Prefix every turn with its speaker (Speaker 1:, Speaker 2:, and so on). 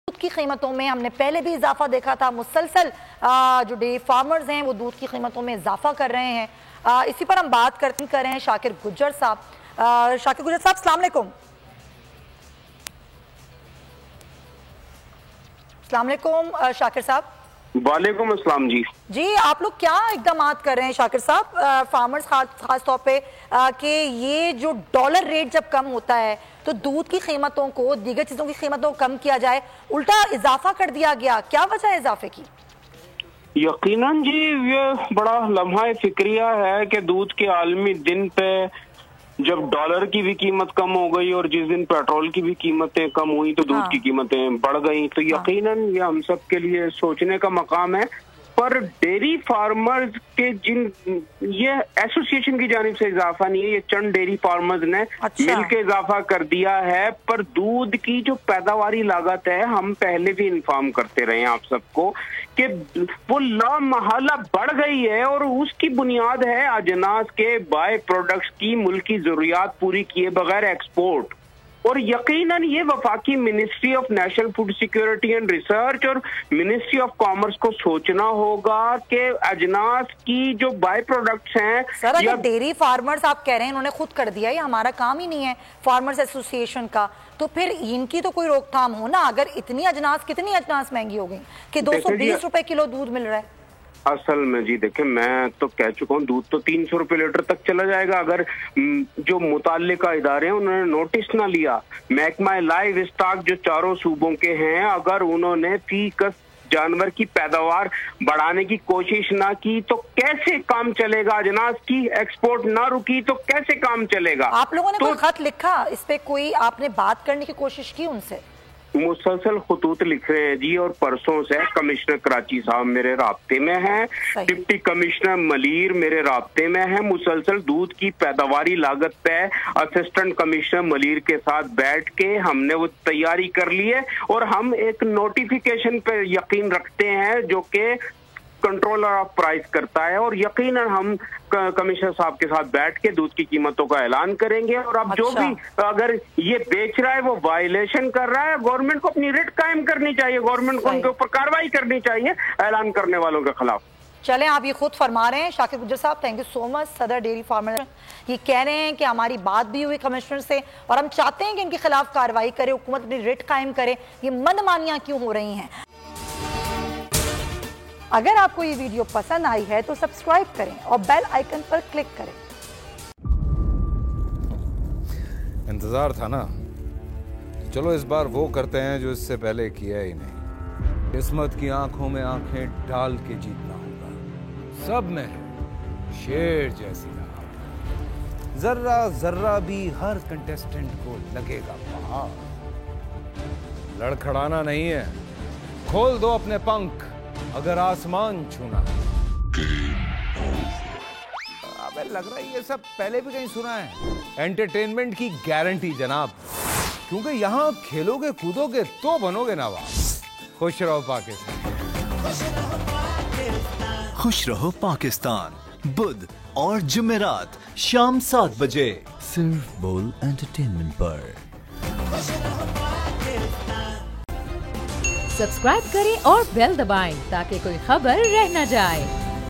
Speaker 1: दूध की कीमतों में हमने पहले भी इजाफा देखा था। मुसलसल जो डेयरी फार्मर्स हैं वो दूध की कीमतों में इजाफा कर रहे हैं। इसी पर हम बात कर रहे हैं शाकिर गुज्जर साहब। शाकिर गुज्जर साहब, अस्सलाम वालेकुम। अस्सलाम वालेकुम शाकिर साहब।
Speaker 2: वालेकुम अस्सलाम जी।
Speaker 1: जी, आप लोग क्या इकदामात कर रहे हैं शाकिर साहब, फार्मर्स खास तौर पे कि ये जो डॉलर रेट जब कम होता है तो दूध की कीमतों को, दीगर चीज़ों की कीमतों को कम किया जाए, उल्टा इजाफा कर दिया गया, क्या वजह है इजाफे की?
Speaker 2: यकीनन जी, ये बड़ा लम्हा फिक्रिया है कि दूध के आलमी दिन पे जब डॉलर की भी कीमत कम हो गई और जिस दिन पेट्रोल की भी कीमतें कम हुई तो दूध की कीमतें बढ़ गई। तो यकीनन ये हम सब के लिए सोचने का मकाम है। पर डेयरी फार्मर्स के ये एसोसिएशन की जानिब से इजाफा नहीं है, ये चंद डेयरी फार्मर्स ने मिल के इजाफा कर दिया है। पर दूध की जो पैदावारी लागत है, हम पहले भी इन्फॉर्म करते रहे हैं आप सबको कि वो लामहला बढ़ गई है और उसकी बुनियाद है अजनास के बाय प्रोडक्ट्स की मुल्की जरूरियात पूरी किए बगैर एक्सपोर्ट। और यकीनन ये वफाकी ministry of national food security and research और मिनिस्ट्री ऑफ कॉमर्स को सोचना होगा कि अजनास की जो बाय प्रोडक्ट्स हैं।
Speaker 1: सर, अगर डेयरी फार्मर्स आप कह रहे हैं इन्होंने खुद कर दिया, ये हमारा काम ही नहीं है फार्मर्स एसोसिएशन का, तो फिर इनकी तो कोई रोकथाम हो ना। अगर कितनी अजनास महंगी हो गई कि 220 रुपए किलो दूध मिल रहा है।
Speaker 2: असल में जी देखें, मैं तो कह चुका हूँ दूध तो 300 रुपए लीटर तक चला जाएगा अगर जो मुताल्लिका इदारे हैं उन्होंने नोटिस ना लिया। महकमा लाइव स्टॉक जो चारों सूबों के हैं, अगर उन्होंने फी कस जानवर की पैदावार बढ़ाने की कोशिश ना की तो कैसे काम चलेगा? अजनास की एक्सपोर्ट ना रुकी तो कैसे काम चलेगा?
Speaker 1: आप लोगों ने कोई खत लिखा इस पे, कोई आपने बात करने की कोशिश की उनसे?
Speaker 2: मुसलसल खतूत लिख रहे हैं जी, और परसों से कमिश्नर कराची साहब मेरे राब्ते में हैं, डिप्टी कमिश्नर मलीर मेरे राब्ते में हैं। मुसलसल दूध की पैदावारी लागत पे असिस्टेंट कमिश्नर मलीर के साथ बैठ के हमने वो तैयारी कर ली है और हम एक नोटिफिकेशन पे यकीन रखते हैं जो कि कंट्रोलर ऑफ प्राइस करता है, और यकीनन हम कमिश्नर साहब के साथ बैठ के दूध की कीमतों का ऐलान करेंगे। और अब जो भी अगर ये बेच रहा है वो वायलेशन कर रहा है, गवर्नमेंट को अपनी रिट कायम करनी चाहिए, गवर्नमेंट को उनके ऊपर कार्रवाई करनी चाहिए ऐलान करने वालों के खिलाफ।
Speaker 1: चलें, आप ये खुद फरमा रहे हैं शाकिर गुज्जर साहब, थैंक यू सो मच। सदर डेयरी फार्मर ये कह रहे हैं कि हमारी बात भी हुई कमिश्नर से और हम चाहते हैं कि इनके खिलाफ कार्रवाई करे, हुकूमत अपनी रिट कायम करे। ये मनमानियां क्यों हो रही हैं? अगर आपको ये वीडियो पसंद आई है तो सब्सक्राइब करें और बेल आइकन पर क्लिक करें।
Speaker 3: इंतजार था ना, चलो इस बार वो करते हैं जो इससे पहले किया ही नहीं। किस्मत की आंखों में आंखें डाल के जीतना होगा। सब में शेर जैसी राह, जर्रा जर्रा भी हर कंटेस्टेंट को लगेगा पहाड़। लड़खड़ाना नहीं है, खोल दो अपने पंख अगर आसमान छूना। अबे लग रहा है ये सब पहले भी कहीं सुना है। एंटरटेनमेंट की गारंटी जनाब, क्योंकि यहाँ खेलोगे कूदोगे तो बनोगे नवाब। खुश रहो पाकिस्तान।
Speaker 4: खुश रहो पाकिस्तान, बुध और जुमेरात शाम 7 बजे सिर्फ बोल एंटरटेनमेंट पर।
Speaker 5: सब्सक्राइब करें और बेल दबाएं ताकि कोई खबर रह न जाए।